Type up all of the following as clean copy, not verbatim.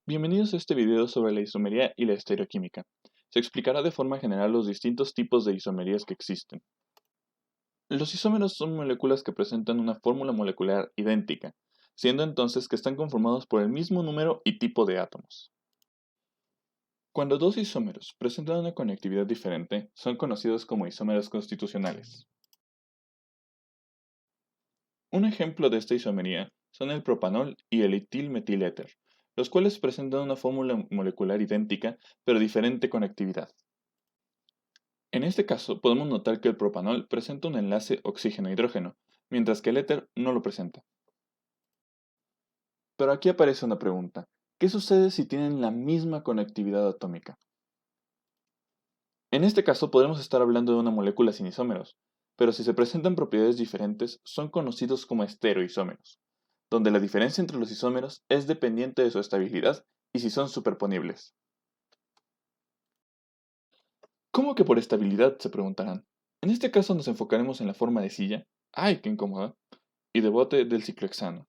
Bienvenidos a este video sobre la isomería y la estereoquímica. Se explicará de forma general los distintos tipos de isomerías que existen. Los isómeros son moléculas que presentan una fórmula molecular idéntica, siendo entonces que están conformados por el mismo número y tipo de átomos. Cuando dos isómeros presentan una conectividad diferente, son conocidos como isómeros constitucionales. Un ejemplo de esta isomería son el propanol y el etilmetiléter, los cuales presentan una fórmula molecular idéntica pero diferente conectividad. En este caso, podemos notar que el propanol presenta un enlace oxígeno-hidrógeno, mientras que el éter no lo presenta. Pero aquí aparece una pregunta. ¿Qué sucede si tienen la misma conectividad atómica? En este caso, podremos estar hablando de una molécula sin isómeros, pero si se presentan propiedades diferentes, son conocidos como estereoisómeros, donde la diferencia entre los isómeros es dependiente de su estabilidad y si son superponibles. ¿Cómo que por estabilidad? Se preguntarán. En este caso nos enfocaremos en la forma de silla, ¡ay, qué incómoda!, y de bote del ciclohexano.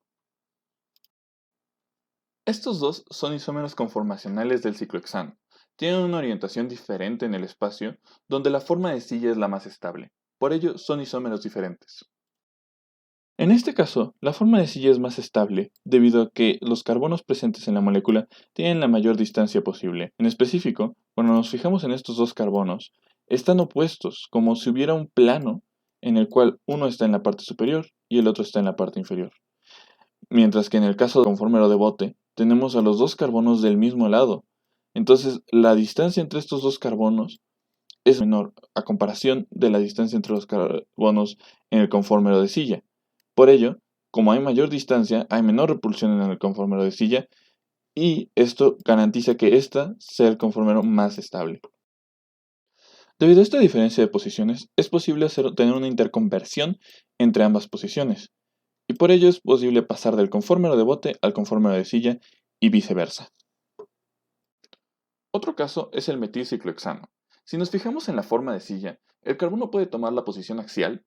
Estos dos son isómeros conformacionales del ciclohexano. Tienen una orientación diferente en el espacio, donde la forma de silla es la más estable. Por ello, son isómeros diferentes. En este caso, la forma de silla es más estable, debido a que los carbonos presentes en la molécula tienen la mayor distancia posible. En específico, cuando nos fijamos en estos dos carbonos, están opuestos, como si hubiera un plano en el cual uno está en la parte superior y el otro está en la parte inferior. Mientras que en el caso del conformero de bote, tenemos a los dos carbonos del mismo lado. Entonces, la distancia entre estos dos carbonos es menor a comparación de la distancia entre los carbonos en el conformero de silla. Por ello, como hay mayor distancia, hay menor repulsión en el conformero de silla y esto garantiza que ésta sea el conformero más estable. Debido a esta diferencia de posiciones, es posible tener una interconversión entre ambas posiciones, y por ello es posible pasar del conformero de bote al conformero de silla y viceversa. Otro caso es el metilciclohexano. Si nos fijamos en la forma de silla, el carbono puede tomar la posición axial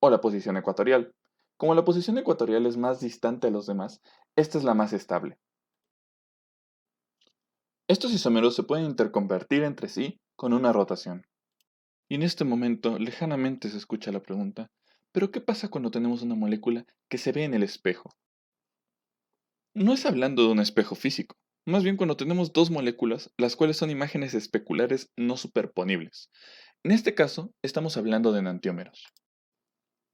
o la posición ecuatorial. Como la posición ecuatorial es más distante a los demás, esta es la más estable. Estos isómeros se pueden interconvertir entre sí con una rotación. Y en este momento, lejanamente se escucha la pregunta, ¿pero qué pasa cuando tenemos una molécula que se ve en el espejo? No es hablando de un espejo físico, más bien cuando tenemos dos moléculas, las cuales son imágenes especulares no superponibles. En este caso, estamos hablando de enantiómeros.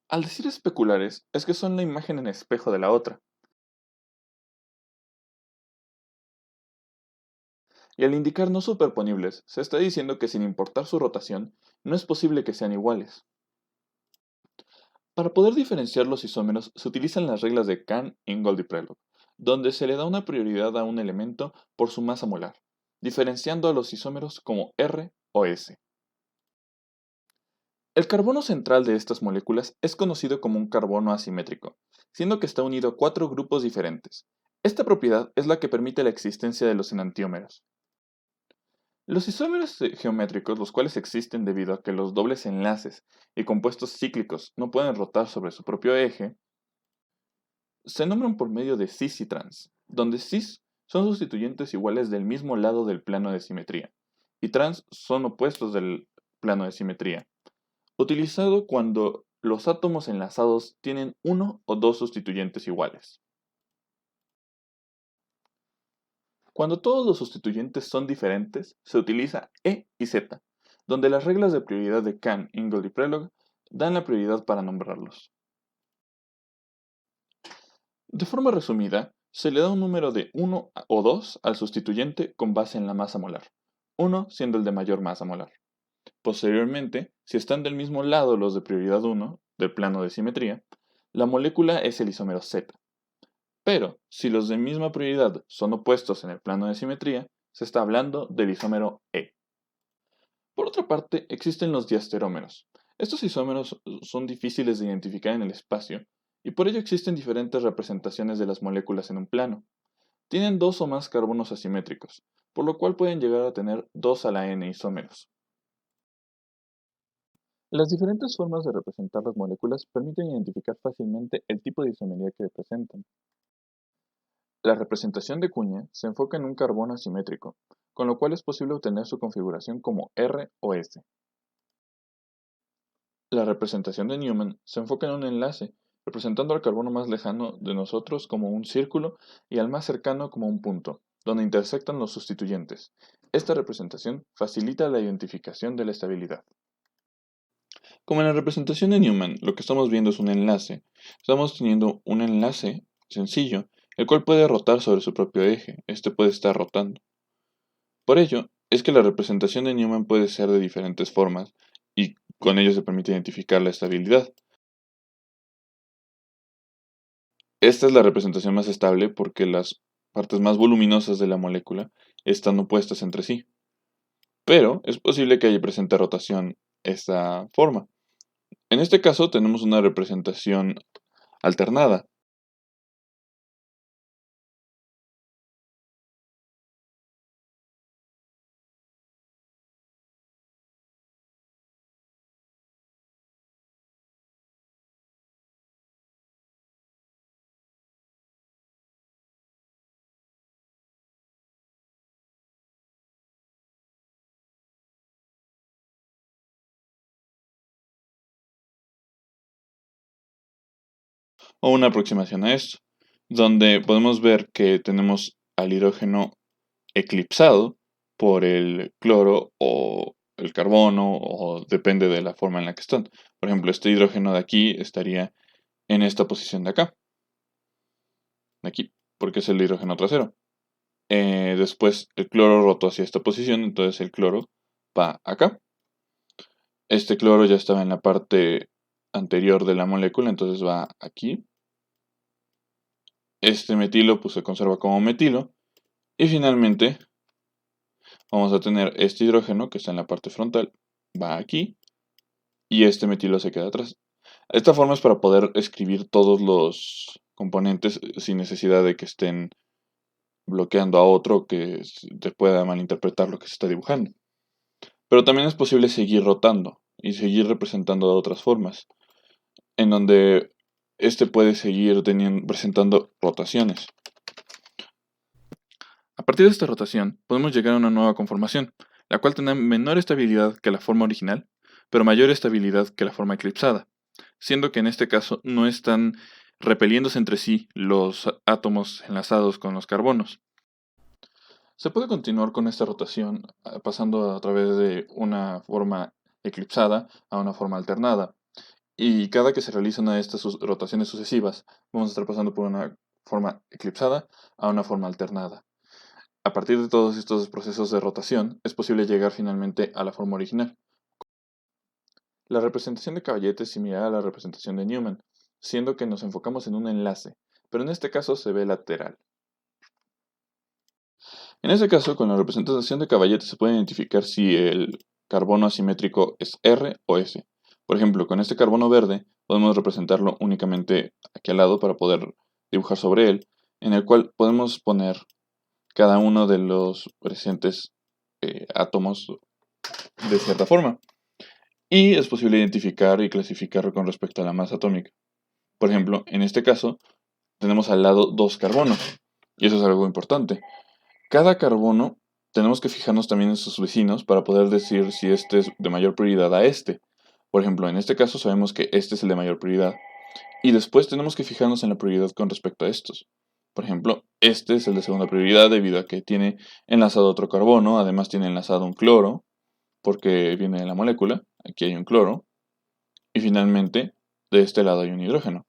Al decir especulares, es que son la imagen en espejo de la otra. Y al indicar no superponibles, se está diciendo que sin importar su rotación, no es posible que sean iguales. Para poder diferenciar los isómeros se utilizan las reglas de Cahn, Ingold y Prelog, donde se le da una prioridad a un elemento por su masa molar, diferenciando a los isómeros como R o S. El carbono central de estas moléculas es conocido como un carbono asimétrico, siendo que está unido a cuatro grupos diferentes. Esta propiedad es la que permite la existencia de los enantiómeros. Los isómeros geométricos, los cuales existen debido a que los dobles enlaces y compuestos cíclicos no pueden rotar sobre su propio eje, se nombran por medio de cis y trans, donde cis son sustituyentes iguales del mismo lado del plano de simetría, y trans son opuestos del plano de simetría, utilizado cuando los átomos enlazados tienen uno o dos sustituyentes iguales. Cuando todos los sustituyentes son diferentes, se utiliza E y Z, donde las reglas de prioridad de Cahn, Ingold y Prelog dan la prioridad para nombrarlos. De forma resumida, se le da un número de 1 o 2 al sustituyente con base en la masa molar, 1 siendo el de mayor masa molar. Posteriormente, si están del mismo lado los de prioridad 1, del plano de simetría, la molécula es el isómero Z. Pero, si los de misma prioridad son opuestos en el plano de simetría, se está hablando del isómero E. Por otra parte, existen los diasterómeros. Estos isómeros son difíciles de identificar en el espacio, y por ello existen diferentes representaciones de las moléculas en un plano. Tienen dos o más carbonos asimétricos, por lo cual pueden llegar a tener 2 a la n isómeros. Las diferentes formas de representar las moléculas permiten identificar fácilmente el tipo de isomería que presentan. La representación de cuña se enfoca en un carbono asimétrico, con lo cual es posible obtener su configuración como R o S. La representación de Newman se enfoca en un enlace, representando al carbono más lejano de nosotros como un círculo y al más cercano como un punto, donde intersectan los sustituyentes. Esta representación facilita la identificación de la estabilidad. Como en la representación de Newman, lo que estamos viendo es un enlace. Estamos teniendo un enlace sencillo, el cual puede rotar sobre su propio eje. Este puede estar rotando. Por ello, es que la representación de Newman puede ser de diferentes formas, y con ello se permite identificar la estabilidad. Esta es la representación más estable porque las partes más voluminosas de la molécula están opuestas entre sí. Pero es posible que haya presente rotación esta forma. En este caso tenemos una representación alternada. O una aproximación a esto, donde podemos ver que tenemos al hidrógeno eclipsado por el cloro o el carbono, o depende de la forma en la que están. Por ejemplo, este hidrógeno de aquí estaría en esta posición de acá, de aquí, porque es el hidrógeno trasero. Después el cloro rotó hacia esta posición, entonces el cloro va acá. Este cloro ya estaba en la parte anterior de la molécula, entonces va aquí. Este metilo pues se conserva como metilo. Y finalmente vamos a tener este hidrógeno que está en la parte frontal, va aquí. Y este metilo se queda atrás. Esta forma es para poder escribir todos los componentes sin necesidad de que estén bloqueando a otro que te pueda malinterpretar lo que se está dibujando. Pero también es posible seguir rotando y seguir representando de otras formas, en donde este puede seguir presentando rotaciones. A partir de esta rotación, podemos llegar a una nueva conformación, la cual tendrá menor estabilidad que la forma original, pero mayor estabilidad que la forma eclipsada, siendo que en este caso no están repeliéndose entre sí los átomos enlazados con los carbonos. Se puede continuar con esta rotación pasando a través de una forma eclipsada a una forma alternada. Y cada que se realiza una de estas rotaciones sucesivas, vamos a estar pasando por una forma eclipsada a una forma alternada. A partir de todos estos procesos de rotación, es posible llegar finalmente a la forma original. La representación de Cavalier es similar a la representación de Newman, siendo que nos enfocamos en un enlace, pero en este caso se ve lateral. En este caso, con la representación de Cavalier se puede identificar si el carbono asimétrico es R o S. Por ejemplo, con este carbono verde podemos representarlo únicamente aquí al lado para poder dibujar sobre él, en el cual podemos poner cada uno de los presentes átomos de cierta forma. Y es posible identificar y clasificarlo con respecto a la masa atómica. Por ejemplo, en este caso, tenemos al lado dos carbonos. Y eso es algo importante. Cada carbono tenemos que fijarnos también en sus vecinos para poder decir si este es de mayor prioridad a este. Por ejemplo, en este caso sabemos que este es el de mayor prioridad. Y después tenemos que fijarnos en la prioridad con respecto a estos. Por ejemplo, este es el de segunda prioridad debido a que tiene enlazado otro carbono, además tiene enlazado un cloro, porque viene de la molécula, aquí hay un cloro, y finalmente de este lado hay un hidrógeno.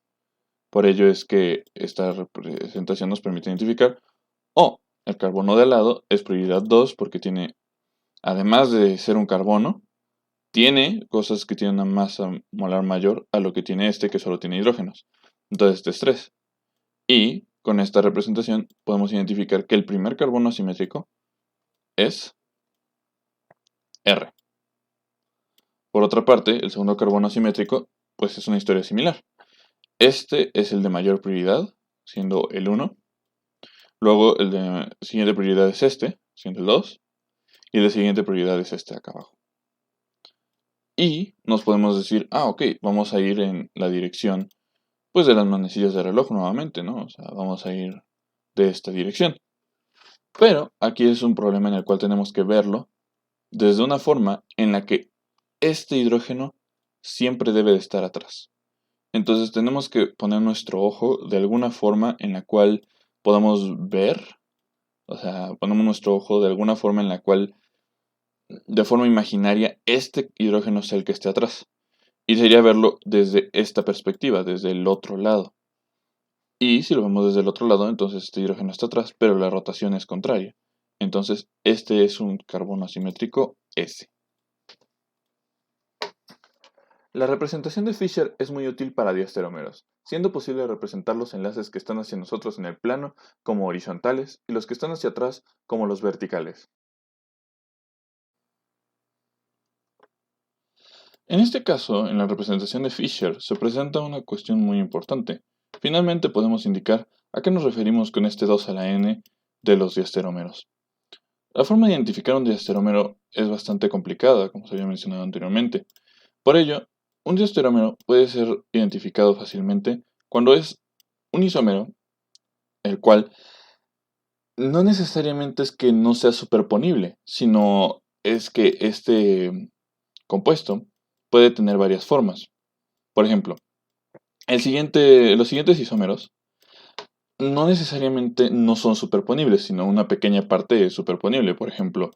Por ello es que esta representación nos permite identificar, el carbono de al lado es prioridad 2 porque tiene, además de ser un carbono, tiene cosas que tienen una masa molar mayor a lo que tiene este que solo tiene hidrógenos. Entonces este es 3. Y con esta representación podemos identificar que el primer carbono asimétrico es R. Por otra parte, el segundo carbono asimétrico, pues es una historia similar. Este es el de mayor prioridad, siendo el 1. Luego el de siguiente prioridad es este, siendo el 2. Y el de siguiente prioridad es este acá abajo. Y nos podemos decir, ok, vamos a ir en la dirección pues de las manecillas de reloj nuevamente, ¿no? O sea, vamos a ir de esta dirección. Pero aquí es un problema en el cual tenemos que verlo desde una forma en la que este hidrógeno siempre debe de estar atrás. Entonces tenemos que poner nuestro ojo de alguna forma en la cual podamos ver, o sea, ponemos nuestro ojo de alguna forma en la cual, de forma imaginaria, este hidrógeno sea el que esté atrás. Y sería verlo desde esta perspectiva, desde el otro lado. Y si lo vemos desde el otro lado, entonces este hidrógeno está atrás, pero la rotación es contraria. Entonces, este es un carbono asimétrico S. La representación de Fischer es muy útil para diasterómeros, siendo posible representar los enlaces que están hacia nosotros en el plano como horizontales y los que están hacia atrás como los verticales. En este caso, en la representación de Fischer, se presenta una cuestión muy importante. Finalmente podemos indicar a qué nos referimos con este 2 a la n de los diasterómeros. La forma de identificar un diasterómero es bastante complicada, como se había mencionado anteriormente. Por ello, un diasterómero puede ser identificado fácilmente cuando es un isómero, el cual no necesariamente es que no sea superponible, sino es que este compuesto puede tener varias formas. Por ejemplo, los siguientes isómeros no necesariamente no son superponibles, sino una pequeña parte es superponible. Por ejemplo,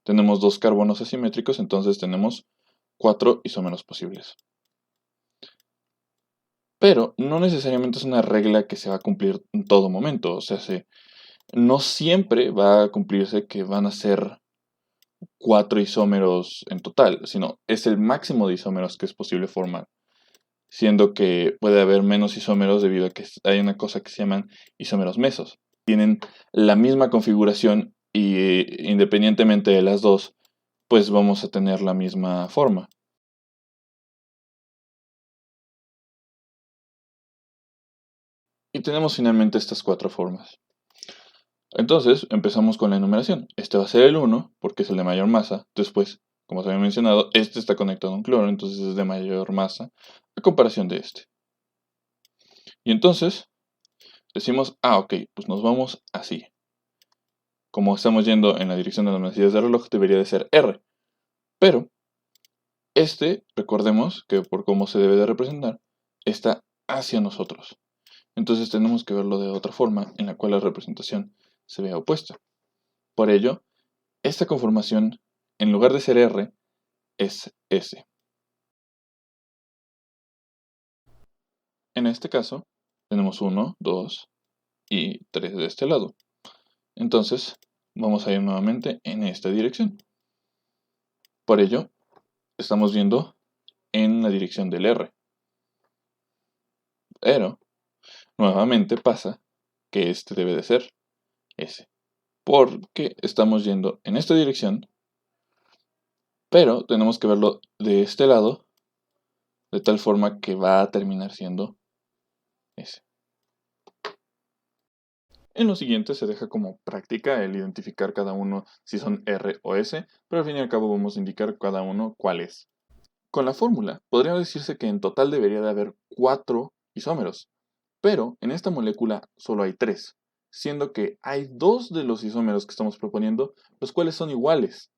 tenemos dos carbonos asimétricos, entonces tenemos 4 isómeros posibles. Pero no necesariamente es una regla que se va a cumplir en todo momento. O sea, no siempre va a cumplirse que van a ser 4 isómeros en total, sino es el máximo de isómeros que es posible formar, siendo que puede haber menos isómeros debido a que hay una cosa que se llaman isómeros mesos. Tienen la misma configuración y independientemente de las dos, pues vamos a tener la misma forma. Y tenemos finalmente estas 4 formas. Entonces, empezamos con la enumeración. Este va a ser el 1, porque es el de mayor masa. Después, como se había mencionado, este está conectado a un cloro, entonces es de mayor masa a comparación de este. Y entonces, decimos, ok, pues nos vamos así. Como estamos yendo en la dirección de las manecillas del reloj, debería de ser R. Pero, este, recordemos que por cómo se debe de representar, está hacia nosotros. Entonces tenemos que verlo de otra forma, en la cual la representación se vea opuesta. Por ello, esta conformación, en lugar de ser R, es S. En este caso, tenemos 1, 2 y 3 de este lado. Entonces, vamos a ir nuevamente en esta dirección. Por ello, estamos viendo en la dirección del R. Pero, nuevamente pasa que este debe de ser S. Porque estamos yendo en esta dirección, pero tenemos que verlo de este lado, de tal forma que va a terminar siendo S. En lo siguiente se deja como práctica el identificar cada uno si son R o S, pero al fin y al cabo vamos a indicar cada uno cuál es. Con la fórmula, podría decirse que en total debería de haber 4 isómeros, pero en esta molécula solo hay 3, siendo que hay 2 de los isómeros que estamos proponiendo, los cuales son iguales.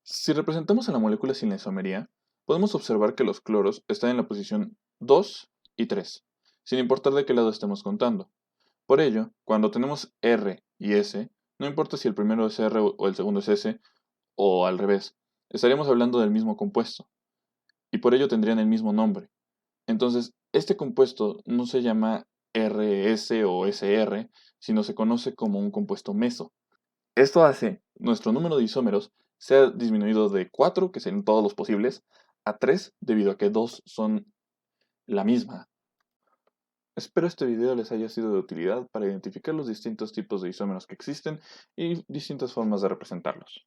Si representamos a la molécula sin la isomería, podemos observar que los cloros están en la posición 2 y 3, sin importar de qué lado estemos contando. Por ello, cuando tenemos R y S, no importa si el primero es R o el segundo es S, o al revés, estaríamos hablando del mismo compuesto, y por ello tendrían el mismo nombre. Entonces, este compuesto no se llama RS o SR, sino se conoce como un compuesto meso. Esto hace nuestro número de isómeros sea disminuido de 4, que serían todos los posibles, a 3, debido a que 2 son la misma. Espero este video les haya sido de utilidad para identificar los distintos tipos de isómeros que existen y distintas formas de representarlos.